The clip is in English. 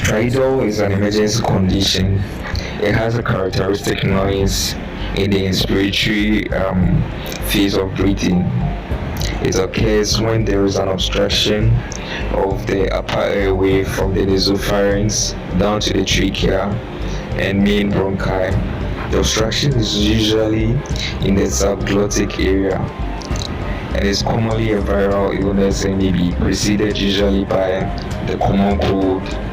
Stridor is an emergency condition. It has a characteristic noise in the inspiratory phase of breathing. It occurs when there is an obstruction of the upper airway from the nasopharynx down to the trachea and main bronchi. The obstruction is usually in the subglottic area and is commonly a viral illness and may be preceded usually by the common cold